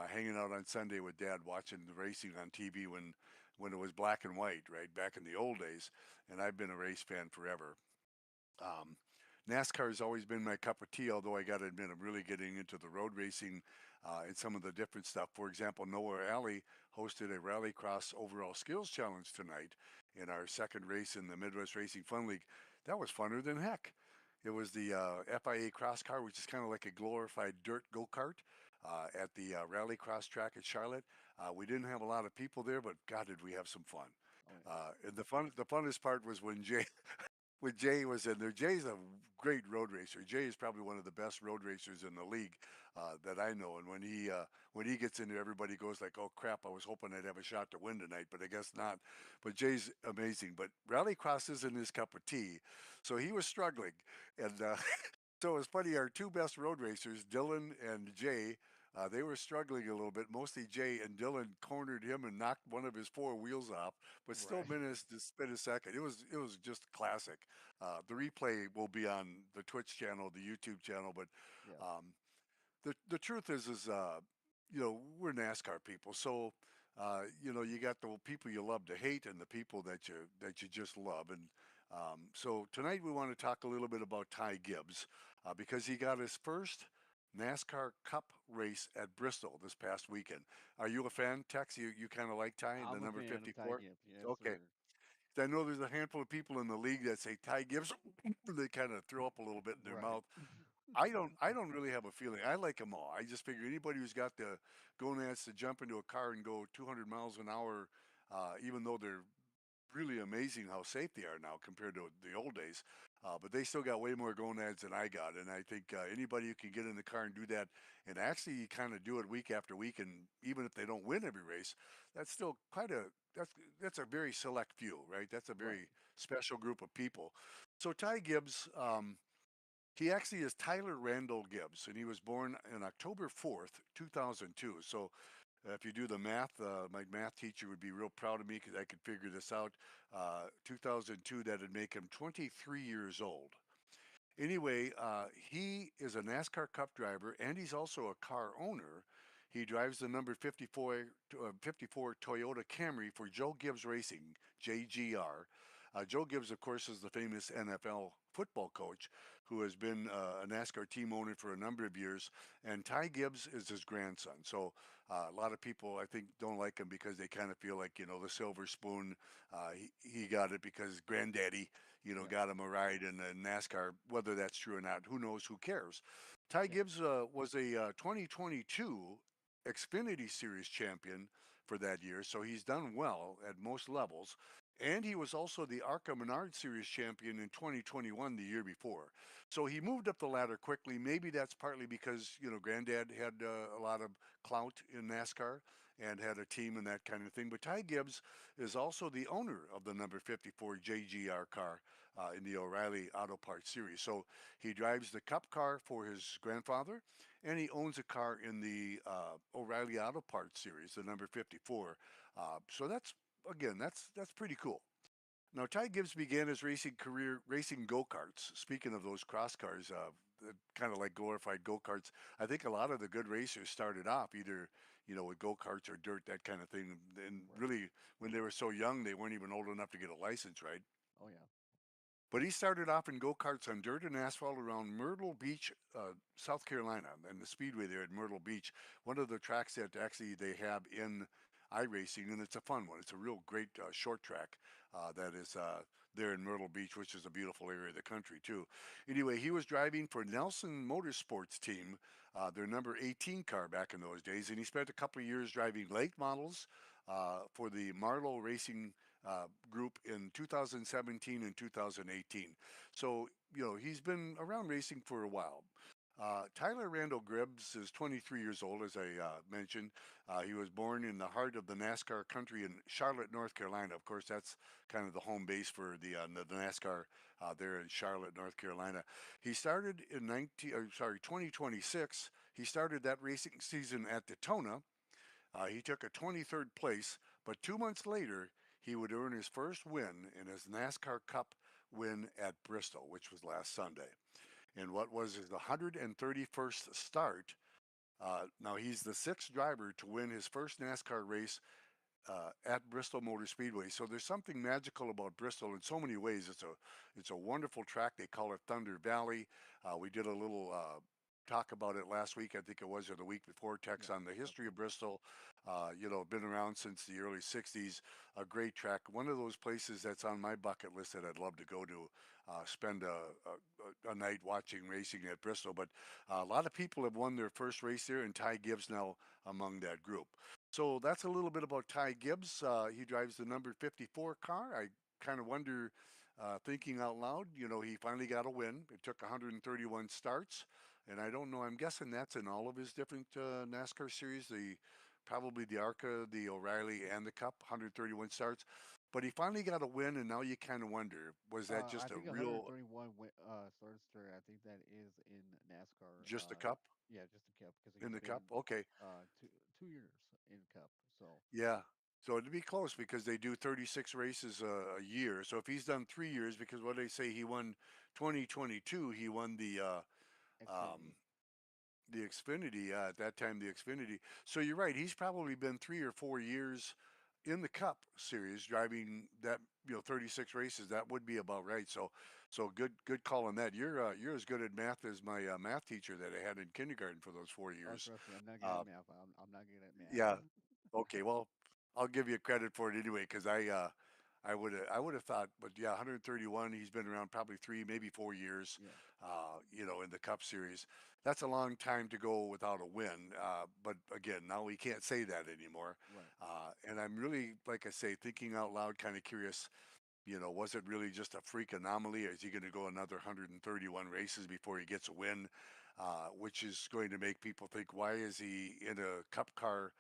hanging out on Sunday with Dad, watching the racing on TV when it was black and white, right back in the old days, and I've been a race fan forever. Um, NASCAR has always been my cup of tea, although I got to admit, I'm really getting into the road racing and some of the different stuff. For example, Noah Alley hosted a Rallycross Overall Skills Challenge tonight in our second race in the Midwest Racing Fun League. That was funner than heck. It was the FIA Cross Car, which is kind of like a glorified dirt go kart at the Rallycross track at Charlotte. We didn't have a lot of people there, but God, did we have some fun. Oh yeah. And the funnest part was when Jay was in there. Jay's a great road racer. Jay is probably one of the best road racers in the league that I know. And when he gets in there, everybody goes like, "Oh crap! I was hoping I'd have a shot to win tonight, but I guess not." But Jay's amazing. But rallycross isn't his cup of tea, so he was struggling. And so it was funny. Our two best road racers, Dylan and Jay, they were struggling a little bit. Mostly Jay, and Dylan cornered him and knocked one of his four wheels off, but still Right. managed to spin a second. It was just classic. The replay will be on the Twitch channel, the YouTube channel. But Yes. um, the truth is we're NASCAR people, so you got the people you love to hate and the people that you just love. And so tonight we want to talk a little bit about Ty Gibbs because he got his first NASCAR Cup race at Bristol this past weekend. Are you a fan, Tex? You kind of like Ty, the I'm a number fan of Ty 54? Gibbs. Yes, Okay. sir. I know there's a handful of people in the league that say Ty Gibbs. They kind of throw up a little bit in their Right. mouth. I don't really have a feeling. I like them all. I just figure anybody who's got the gonads to jump into a car and go 200 miles an hour, even though they're really amazing how safe they are now compared to the old days. But they still got way more gonads than I got, and I think anybody who can get in the car and do that, and actually kind of do it week after week, and even if they don't win every race, that's still quite a that's a very select few, right? That's a Right. very special group of people. So Ty Gibbs, he actually is Tyler Randall Gibbs, and he was born on October 4th, 2002. So if you do the math, my math teacher would be real proud of me because I could figure this out. 2002, that'd make him 23 years old. Anyway, he is a NASCAR Cup driver and he's also a car owner. He drives the number 54 Toyota Camry for Joe Gibbs Racing, JGR. Joe Gibbs, of course, is the famous NFL football coach who has been a NASCAR team owner for a number of years. And Ty Gibbs is his grandson. So a lot of people, I think, don't like him because they kind of feel like, the silver spoon. He got it because granddaddy Yeah. got him a ride in NASCAR. Whether that's true or not, who knows? Who cares? Ty Yeah. Gibbs was a 2022 Xfinity Series champion for that year, so he's done well at most levels. And he was also the ARCA Menard Series champion in 2021, the year before. So he moved up the ladder quickly. Maybe that's partly because, Granddad had a lot of clout in NASCAR and had a team and that kind of thing. But Ty Gibbs is also the owner of the number 54 JGR car in the O'Reilly Auto Parts series. So he drives the Cup car for his grandfather, and he owns a car in the O'Reilly Auto Parts series, the number 54. So that's pretty cool. Now, Ty Gibbs began his racing career racing go karts. Speaking of those cross cars, kind of like glorified go karts, I think a lot of the good racers started off either, with go karts or dirt, that kind of thing. And Right. really, when they were so young, they weren't even old enough to get a license, right? Oh yeah. But he started off in go karts on dirt and asphalt around Myrtle Beach, South Carolina, and the speedway there at Myrtle Beach. One of the tracks that actually they have in iRacing, and it's a fun one. It's a real great short track that is there in Myrtle Beach, which is a beautiful area of the country too. Anyway, he was driving for Nelson Motorsports team, their number 18 car back in those days, and he spent a couple of years driving late models for the Marlowe Racing group in 2017 and 2018. So, he's been around racing for a while. Tyler Randall Gibbs is 23 years old, as I mentioned. He was born in the heart of the NASCAR country in Charlotte, North Carolina. Of course, that's kind of the home base for the NASCAR there in Charlotte, North Carolina. He started in 2026. He started that racing season at Daytona. He took a 23rd place, but 2 months later, he would earn his first win in his NASCAR Cup win at Bristol, which was last Sunday. In what was his 131st start. Now, he's the sixth driver to win his first NASCAR race at Bristol Motor Speedway. So there's something magical about Bristol in so many ways. It's a wonderful track. They call it Thunder Valley. We did a little talk about it last week. I think it was or the week before. Text Yeah. on the history of Definitely. Bristol. Been around since the early '60s. A great track. One of those places that's on my bucket list that I'd love to go to. Spend a night watching racing at Bristol. But a lot of people have won their first race there, and Ty Gibbs now among that group. So that's a little bit about Ty Gibbs. He drives the number 54 car. I kind of wonder, thinking out loud, he finally got a win. It took 131 starts. And I don't know, I'm guessing that's in all of his different NASCAR series, probably the ARCA, the O'Reilly, and the Cup, 131 starts. But he finally got a win, and now you kind of wonder, was that I just a think real, 131 starts there. I think that is in NASCAR. just a Cup Yeah, just the Cup because in he's the been Cup? Okay. uh, two 2 years in Cup. So Yeah. So it'd be close because they do 36 races a year. So if he's done 3 years, because what they say he won 2022, he won um, Xfinity. the Xfinity at that time, the Xfinity. So you're right. He's probably been 3 or 4 years in the Cup Series, driving that 36 races, that would be about right. So good call on that. You're as good at math as my math teacher that I had in kindergarten for those four Oh, years. trust me, I'm not good Uh, at math. I'm not good at yeah. math. Okay. Well, I'll give you credit for it anyway because I would have thought, but yeah, 131. He's been around probably 3, maybe 4 years. Yeah, In the Cup Series, that's a long time to go without a win. But again, now we can't say that anymore. right, And I'm really, like I say, thinking out loud, kind of curious. Was it really just a freak anomaly? Is he going to go another 131 races before he gets a win? Which is going to make people think, why is he in a Cup car?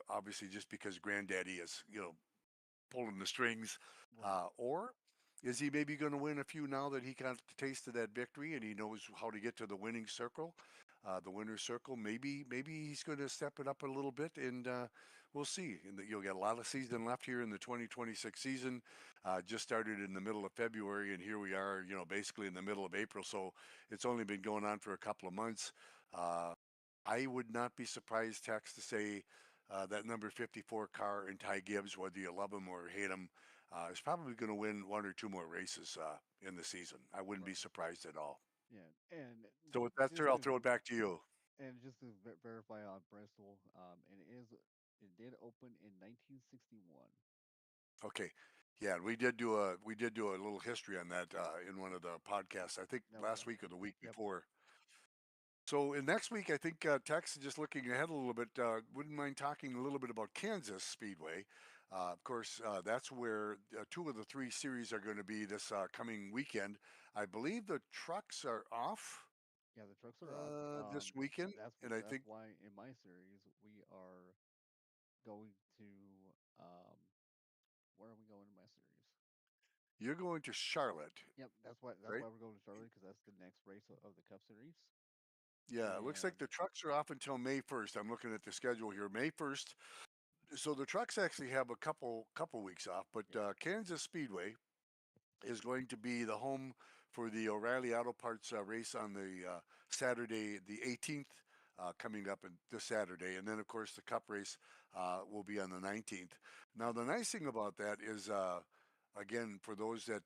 Obviously, just because Granddaddy is, pulling the strings, right, or is he maybe going to win a few now that he got the taste of that victory and he knows how to get to the winning circle, the winner's circle? Maybe he's going to step it up a little bit, and we'll see. And you'll get a lot of season left here in the 2026 season. Just started in the middle of February, and here we are, basically in the middle of April. So it's only been going on for a couple of months. Uh, I would not be surprised, Tex, to say that number 54 car in Ty Gibbs, whether you love him or hate him, is probably going to win one or two more races in the season. I wouldn't be right. surprised at all. Yeah, and So with that, sir, just I'll to throw it back to you. just to verify on Bristol, and it did open in 1961. Okay. Yeah, and we did do a little history on that in one of the podcasts. I think That was last week or the week yep. before. So in next week, I think Tex, just looking ahead a little bit, wouldn't mind talking a little bit about Kansas Speedway. Of course, that's where two of the three series are going to be this coming weekend. I believe the trucks are off Yeah, the trucks are off. this weekend, and I That's think why in my series we are going to um where are we going in my series? you're going to Charlotte, Yep, that's right? why we're going to Charlotte because that's the next race of the Cup Series. Yeah, it looks like And the trucks are off until May 1st. I'm looking at the schedule here, May 1st. So the trucks actually have a couple weeks off, but yeah, Kansas Speedway is going to be the home for the O'Reilly Auto Parts race on the Saturday, the 18th, coming up this Saturday. And then, of course, the Cup race will be on the 19th. Now, the nice thing about that is, again, for those that,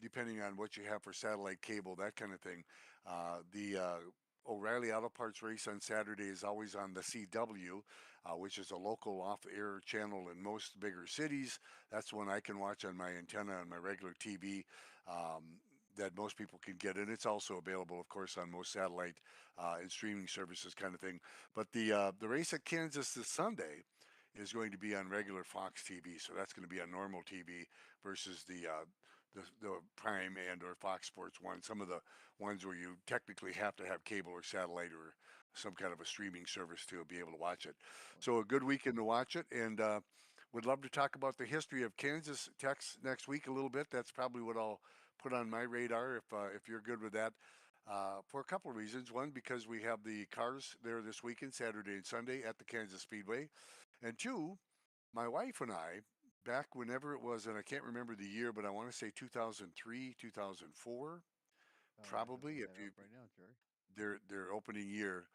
depending on what you have for satellite cable, that kind of thing, the O'Reilly Auto Parts race on Saturday is always on the CW, which is a local off air channel in most bigger cities. That's one I can watch on my antenna on my regular TV, that most people can get. And it's also available, of course, on most satellite and streaming services, kind of thing. But the race at Kansas this Sunday is going to be on regular Fox TV. So that's going to be on normal TV versus the Prime and or Fox Sports one. Some of the ones where you technically have to have cable or satellite or some kind of a streaming service to be able to watch it. right. So a good weekend to watch it, and would love to talk about the history of Kansas Tex next week a little bit. That's probably what I'll put on my radar if you're good with that. For a couple of reasons. One, because we have the cars there this weekend, Saturday and Sunday at the Kansas Speedway. And two, my wife and I, back whenever it was, and I can't remember the year, but I want to say 2003, 2004, I can probably, look if that you up right now, Jerry. their opening year.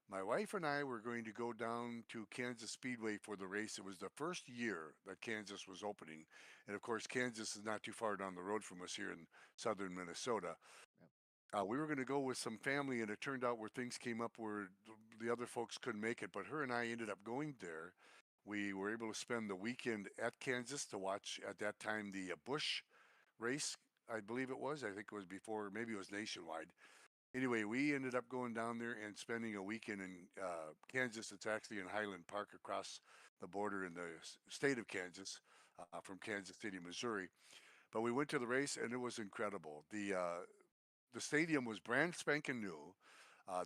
My wife and I were going to go down to Kansas Speedway for the race. It was the first year that Kansas was opening. And of course, Kansas is not too far down the road from us here in southern Minnesota. Yep. We were going to go with some family, and it turned out where things came up where the other folks couldn't make it. But her and I ended up going there. We were able to spend the weekend at Kansas to watch, at that time, the Bush race, I believe it was. I think it was before, maybe it was nationwide. Anyway, we ended up going down there and spending a weekend in Kansas. It's actually in Highland Park across the border in the state of Kansas, from Kansas City, Missouri. But we went to the race and it was incredible. The stadium was brand spanking new.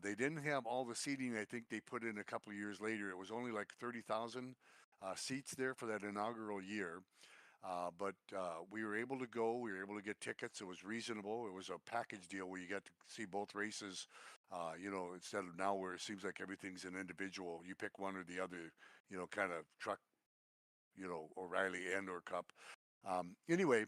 They didn't have all the seating I think they put in a couple of years later. It was only like 30,000 seats there for that inaugural year. But we were able to go. We were able to get tickets. It was reasonable. It was a package deal where you got to see both races. Instead of now where it seems like everything's an individual. You pick one or the other. Kind of truck. O'Reilly and or Cup. Anyway,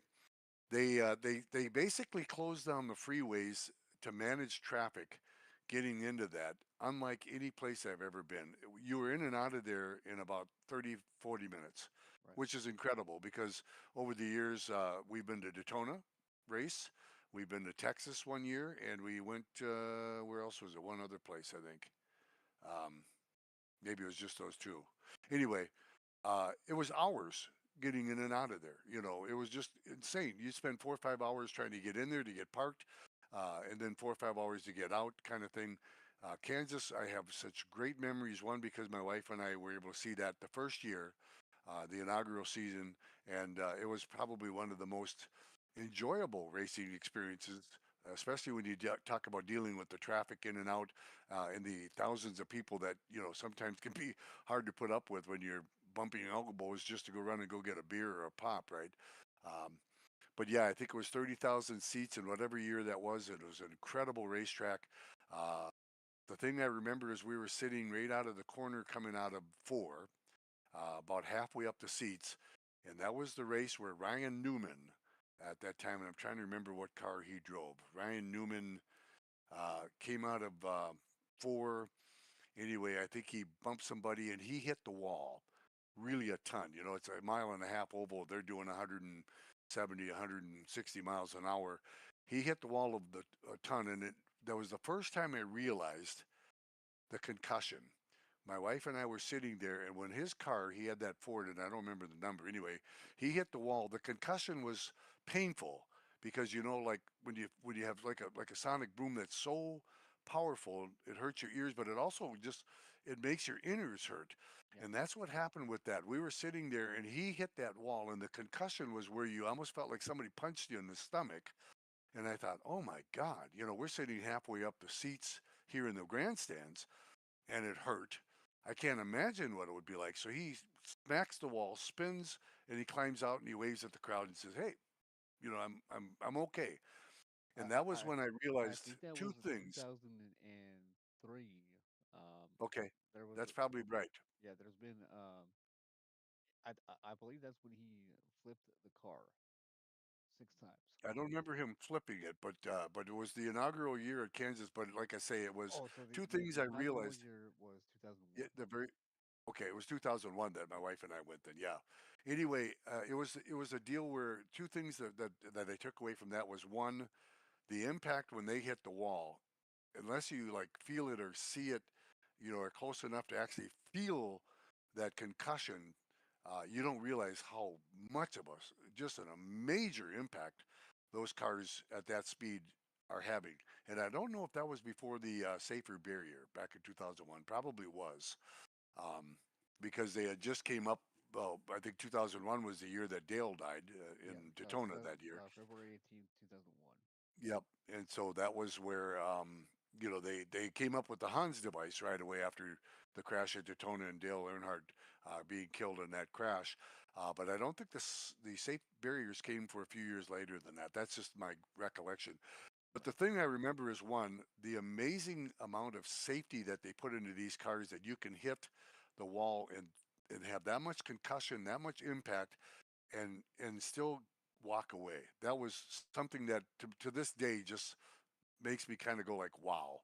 they basically closed down the freeways to manage traffic getting into that, unlike any place I've ever been. You were in and out of there in about 30, 40 minutes, Right. which is incredible because over the years, we've been to Daytona race, we've been to Texas one year, and we went, where else was it? One other place, I think. Um, Maybe it was just those two. Anyway, it was hours getting in and out of there. You know, it was just insane. You spend 4 or 5 hours trying to get in there to get parked, and then 4 or 5 hours to get out, kind of thing. Kansas, I have such great memories. One, because my wife and I were able to see that the first year, the inaugural season, and it was probably one of the most enjoyable racing experiences. Especially when you talk about dealing with the traffic in and out, and the thousands of people that sometimes can be hard to put up with when you're bumping elbows just to go run and go get a beer or a pop, right? Um, but yeah, I think it was 30,000 seats in whatever year that was. It was an incredible racetrack. Uh, the thing I remember is we were sitting right out of the corner coming out of four, about halfway up the seats. And that was the race where Ryan Newman, at that time, and I'm trying to remember what car he drove. Ryan Newman came out of four. Anyway, I think he bumped somebody and he hit the wall really a ton. You know, it's a mile and a half oval. They're doing 170, 160 miles an hour. He hit the wall of the a ton, and that was the first time I realized the concussion. My wife and I were sitting there, and when his car, he had that Ford, and I don't remember the number. Anyway, he hit the wall. The concussion was painful because like when you have like a sonic boom that's so powerful, it hurts your ears, but it also just it makes your innards hurt. Yeah. And that's what happened with that. We were sitting there, and he hit that wall, and the concussion was where you almost felt like somebody punched you in the stomach. And I thought, oh my God, we're sitting halfway up the seats here in the grandstands and it hurt. I can't imagine what it would be like. So he smacks the wall, spins, and he climbs out and he waves at the crowd and says, "Hey, I'm okay." I And that was I when I I realized think that two was in things. 2003. Um, Okay, there was that's probably right. yeah. There's been I believe that's when he flipped the car 6 times. I don't remember him flipping it, but it was the inaugural year at Kansas. But like I say, it was Oh, so the two the, things the I inaugural realized. year was 2001. Yeah, the very okay. It was 2001 that my wife and I went. Then yeah. Anyway, it was a deal where two things that I took away from that was one, the impact when they hit the wall, unless you like feel it or see it, are close enough to actually feel that concussion, you don't realize how much of us, just a major impact, those cars at that speed are having. And I don't know if that was before the safer barrier back in 2001. Probably was, because they had just came up. Well, I think 2001 was the year that Dale died in Yeah, Daytona that year. February 18th, 2001. Yep. And so that was where they came up with the Hans device right away after the crash at Daytona and Dale Earnhardt being killed in that crash. But I don't think the safe barriers came for a few years later than that. That's just my recollection. But Right. the thing I remember is one, the amazing amount of safety that they put into these cars that you can hit the wall and have that much concussion, that much impact, and still walk away. That was something that to this day just makes me kind of go like, wow.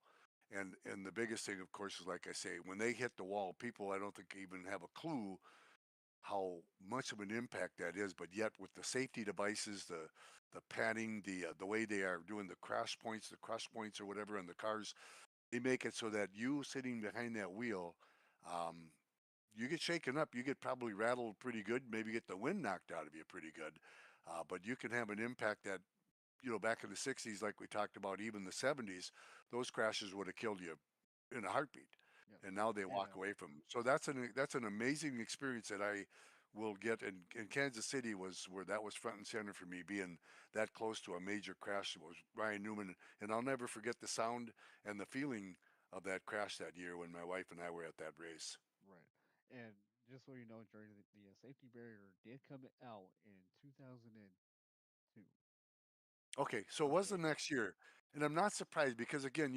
And the biggest thing, of course, is like I say, when they hit the wall, people I don't think even have a clue how much of an impact that is. But yet, with the safety devices, the padding, the way they are doing the crush points or whatever on the cars, they make it so that you sitting behind that wheel, um, you get shaken up, you get probably rattled pretty good, maybe get the wind knocked out of you pretty good. But you can have an impact that, back in the 60s, like we talked about, even the 70s, those crashes would have killed you in a heartbeat. Yep. And now they And walk away from 'em. So that's an amazing experience that I will get. And Kansas City was where that was front and center for me, being that close to a major crash. It was Ryan Newman. And I'll never forget the sound and the feeling of that crash that year when my wife and I were at that race. right. And just so you know, Jerry, the safety barrier did come out in 2002. Okay, so it was the Okay. next year, and I'm not surprised because again,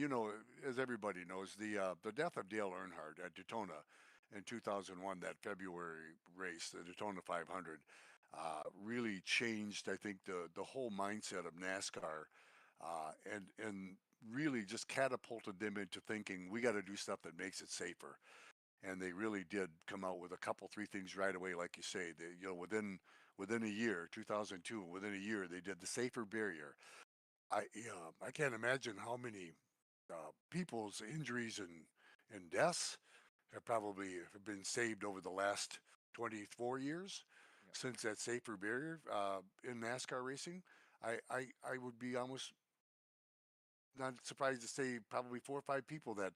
as everybody knows, the death of Dale Earnhardt at Daytona in 2001, that February race, the Daytona 500, really changed, I think, the whole mindset of NASCAR, and really just catapulted them into thinking we got to do stuff that makes it safer. And they really did come out with a couple, three things right away, like you say. They, within a year, 2002, within a year, they did the safer barrier. I can't imagine how many people's injuries and deaths have probably have been saved over the last 24 years Yep. since that safer barrier in NASCAR racing. I would be almost not surprised to say probably 4 or 5 people that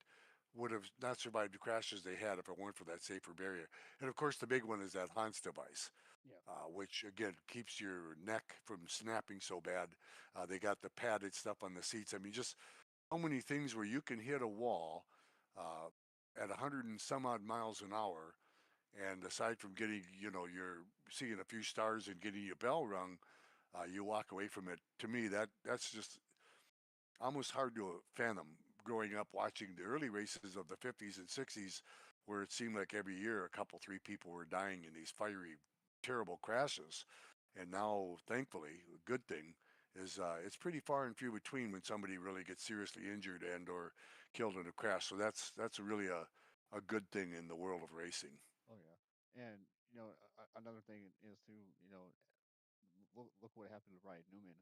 would have not survived the crashes they had if it weren't for that safer barrier. And of course, the big one is that Hans device, Yep. which again keeps your neck from snapping so bad. They got the padded stuff on the seats. I mean, just so many things where you can hit a wall at 100 and some odd miles an hour, and aside from getting, you're seeing a few stars and getting your bell rung, you walk away from it. To me, that's just almost hard to fathom growing up watching the early races of the 50s and 60s, where it seemed like every year a couple, three people were dying in these fiery, terrible crashes. And now, thankfully, a good thing is it's pretty far and few between when somebody really gets seriously injured and or killed in a crash. So that's really a good thing in the world of racing. Oh yeah. And another thing is too. Look what happened to Ryan Newman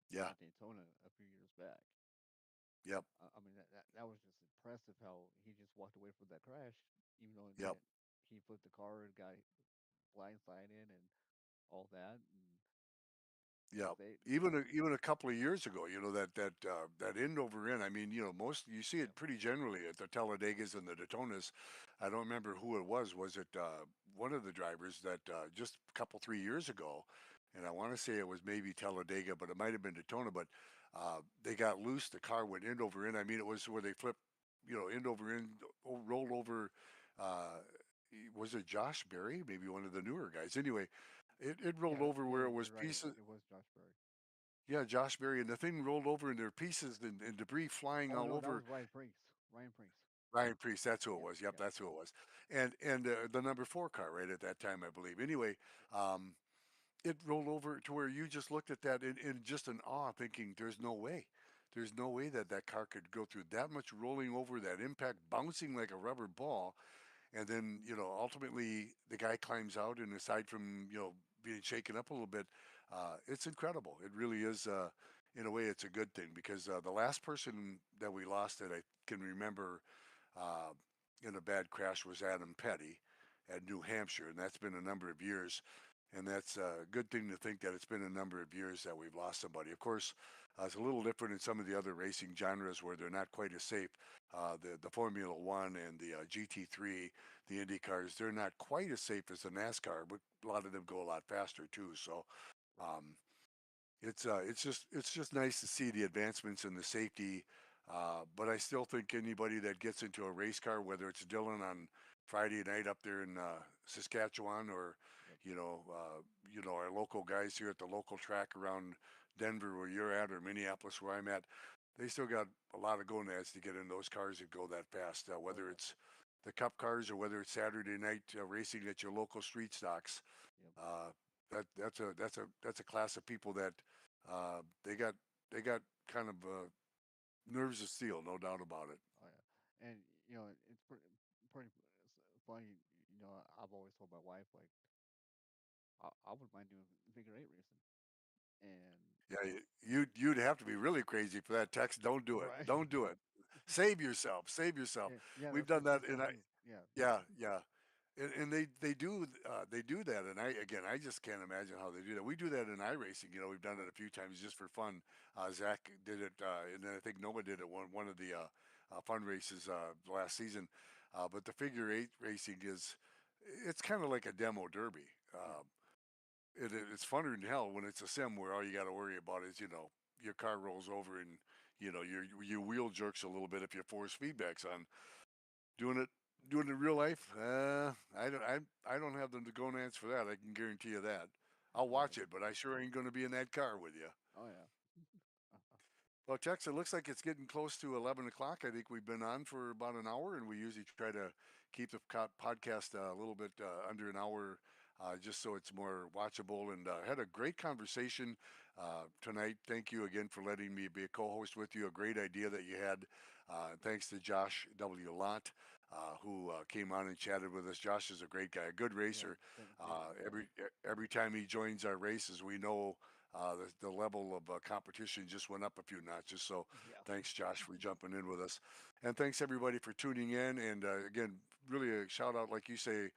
Yeah. at Daytona a few years back. Yep. I mean that was just impressive how he just walked away from that crash, even though it Yep. meant he flipped the car and got blindsided and all that. And Yeah, they, even a couple of years ago, that end over end. I mean, most you see yeah, it pretty generally at the Talladegas and the Daytonas. I don't remember who it was. Was it one of the drivers that just a couple 3 years ago? And I want to say it was maybe Talladega, but it might have been Daytona. But they got loose. The car went end over end. I mean, it was where they flipped, end over end, rolled over. Uh, was it Josh Berry? Maybe one of the newer guys. Anyway, it rolled yeah, over yeah. where it was You're right. pieces. It was Josh Berry. Yeah, Josh Berry, and the thing rolled over, and there were pieces and debris flying Oh all no, that over. was Ryan Prinks. Ryan Prinks. Ryan Priest, that's who it Yep, was. Yep, yep, that's who it was. And the number four car right at that time, I believe. Anyway, um, it rolled over to where you just looked at that in just an awe, thinking, there's no way that that car could go through that much rolling over, that impact bouncing like a rubber ball, and then ultimately the guy climbs out, and aside from being shaken up a little bit, it's incredible. It really is. In a way, it's a good thing because the last person that we lost that I can remember uh, in a bad crash was Adam Petty at New Hampshire, and that's been a number of years. And that's a good thing to think that it's been a number of years that we've lost somebody. Of course, it's a little different in some of the other racing genres where they're not quite as safe. The Formula One and the GT3, the Indy cars, they're not quite as safe as the NASCAR, but a lot of them go a lot faster too. So right. um, it's just nice to see the advancements in the safety. But I still think anybody that gets into a race car, whether it's Dylan on Friday night up there in Saskatchewan, or Yep. our local guys here at the local track around Denver where you're at, or Minneapolis where I'm at, they still got a lot of gonads to get in those cars and go that fast. Oh Whether yeah. it's the Cup cars or whether it's Saturday night racing at your local street stocks, Yep. uh, that's a class of people that uh, they got they got kind of nerves of steel, no doubt about it. Oh yeah. And it's pretty funny. I've always told my wife like I wouldn't mind doing figure eight racing. And Yeah, you'd have to be really crazy for that text. Don't do it. right. Don't do it. Save yourself. Save yourself. Yeah, yeah, We've that's what done she that, said and too. Yeah, yeah, yeah. And they do that, and I just can't imagine how they do that. We do that in iRacing. We've done it right. a few times just for fun. Zach did it, and then I think Noah did it one of the fun races last season. But the figure eight racing it's kind of like a demo derby. Yeah, It's funner than hell when it's a sim where all you got to worry about is your car rolls over and your wheel jerks a little bit if your force feedback's on. Doing it doing it in real life, I don't have the gonads for that. I can guarantee you that. I'll watch right. it, but I sure ain't going to be in that car with you. Oh yeah. Well, Tex, it looks like it's getting close to 11 o'clock. I think we've been on for about an hour, and we usually try to keep the podcast a little bit under an hour just so it's more watchable. And had a great conversation tonight. Thank you again for letting me be a co-host with you. A great idea that you had. Thanks to Josh W. Lott, who came on and chatted with us. Josh is a great guy, a good Yeah, racer. thank you, brother. Every time he joins our races, we know the level of competition just went up a few notches. So Yeah. thanks, Josh, for jumping in with us. And thanks everybody for tuning in. And again, really a shout out, like you say,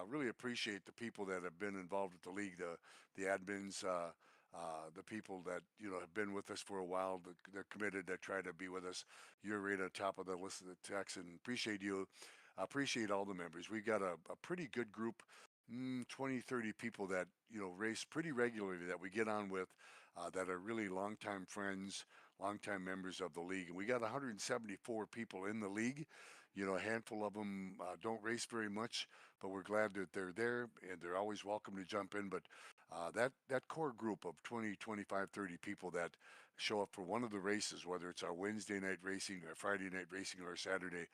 really appreciate the people that have been involved with the league, the admins, the people that have been with us for a while, they're committed, that try to be with us. You're right on top of the list of the text, and appreciate you. Appreciate all the members. We've got a pretty good group, 20, 30 people that race pretty regularly that we get on with, that are really longtime friends, longtime members of the league. And we got 174 people in the league. A handful of them don't race very much, but we're glad that they're there, and they're always welcome to jump in. But that core group of 20, 25, 30 people that show up for one of the races, whether it's our Wednesday night racing, or Friday night racing, or Saturday,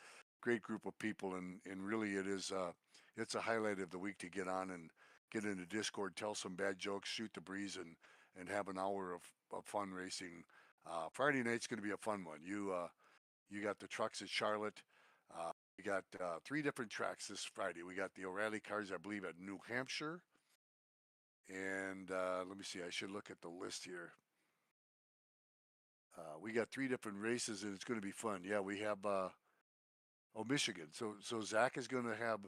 great group of people, and really it's a highlight of the week to get on and get into Discord, tell some bad jokes, shoot the breeze, and have an hour of fun racing. Friday night's going to be a fun one. You got the trucks at Charlotte. We got three different tracks this Friday. We got the O'Reilly cars, I believe, at New Hampshire. And let me see, I should look at the list here. We got three different races, and it's going to be fun. Yeah, we have Michigan. So Zach is going to have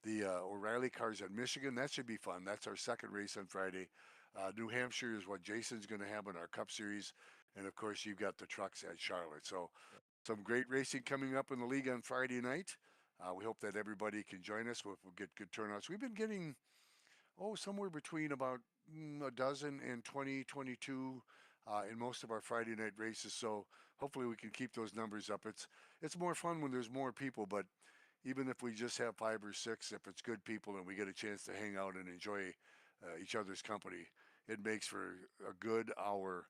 the O'Reilly cars at Michigan. That should be fun. That's our second race on Friday. New Hampshire is what Jason's going to have in our Cup Series, and of course you've got the trucks at Charlotte. So Yep. some great racing coming up in the league on Friday night. We hope that everybody can join us. We'll get good turnouts. We've been getting somewhere between about a dozen and 20, 22 in most of our Friday night races. So hopefully we can keep those numbers up. It's more fun when there's more people, but even if we just have five or six, if it's good people and we get a chance to hang out and enjoy each other's company, it makes for a good hour.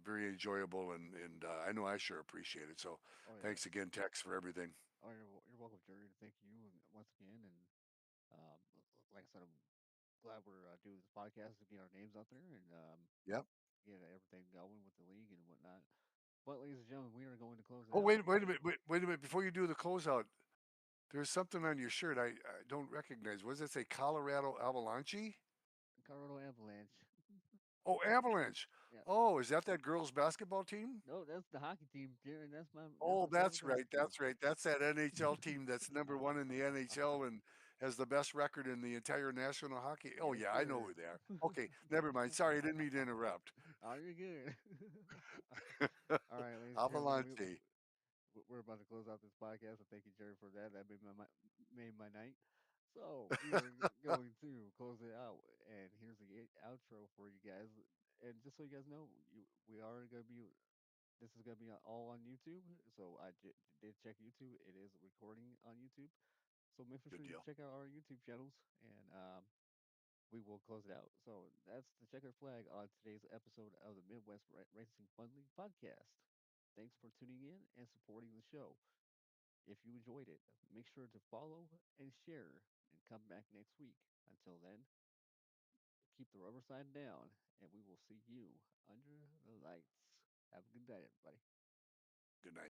Very enjoyable, and I know I sure appreciate it. So, Oh yeah. thanks again, Tex, for everything. Oh, you're welcome, Jerry. Thank you once again. And like I said, I'm glad we're doing this podcast to get our names out there and Yep. get everything going with the league and whatnot. But ladies and gentlemen, we are going to close it Oh, out. wait a minute, wait a minute. Before you do the closeout, there's something on your shirt I don't recognize. What does it say? Colorado Avalanche? Colorado Avalanche. Oh, Avalanche. Yeah. Oh, is that girls basketball team? No, that's the hockey team, Jerry. That's Oh, my favorite that's hockey right. team. That's right. That's that NHL team that's number one in the NHL and has the best record in the entire National Hockey. Oh, Yes, yeah, I know sir. who they are. Okay, never mind. Sorry, I didn't mean to interrupt. Oh, you're good. All right, ladies and gentlemen, Avalanche. we're about to close out this podcast. So thank you, Jerry, for that. That made my night. So we are going to close it out, and here's the outro for you guys. And just so you guys know, we are going to be. This is going to be all on YouTube. So did check YouTube. It is recording on YouTube. So make sure Good you deal. check out our YouTube channels, and we will close it out. So that's the checkered flag on today's episode of the Midwest Racing Fun League podcast. Thanks for tuning in and supporting the show. If you enjoyed it, make sure to follow and share and come back next week. Until then, keep the rubber side down and we will see you under the lights. Have a good night, everybody. Good night.